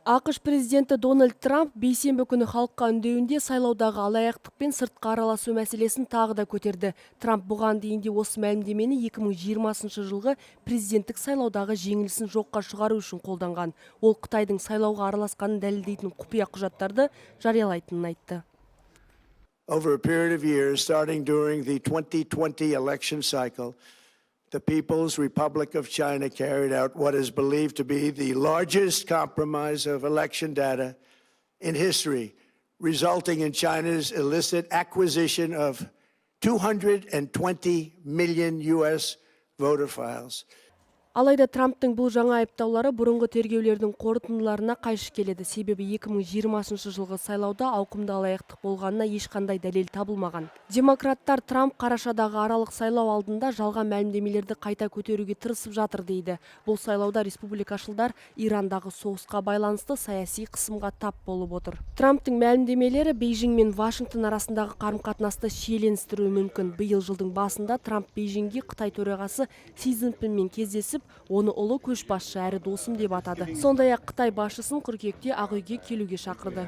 АКШ президенті Дональд Трамп бейсенбі күні халыққа үндеуінде сайлаудағы алаяқтық пен сыртқы араласу мәселесін тағы да көтерді. Трамп бұған дейін де осы мәлімдемені 2020 жылғы президенттік сайлаудағы жеңілісін жоққа шығару үшін қолданған. Ол Қытайдың сайлауға араласқанын дәлелдейтін құпия құжаттарды жариялайтынын айтты. Over a period of years, starting during the 2020 election cycle, the People's Republic of China carried out what is believed to be the largest compromise of election data in history, resulting in China's illicit acquisition of 220 million US voter files. Алайда Трамптың бұл жаңа айыптаулары бұрынғы тергеулердің қорытындыларына қайшы келеді. Себебі 2020 жылғы сайлауда ауқымды алаяқтық болғанына ешқандай дәлел табылмаған. Демократтар Трамп қарашадағы аралық сайлау алдында жалған мәлімдемелерді қайта көтеруге тырысып жатыр дейді. Бұл сайлауда республикашылдар Ирандағы соғысқа байланысты саяси қысымға тап болып отыр. Трамптың мәлімдемелері Бейжің мен Вашингтон арасындағы қарым-қатынасты шиеленістіруі мүмкін. Биыл жылдың басында Трамп Бейжіңге Қытай төрағасы Си Цзиньпинмен кездесіп, оны ұлы көшбасшы әрі досым деп атады. Сондай-ақ Қытай басшысын қыркүйекте Ақ үйге келуге шақырды.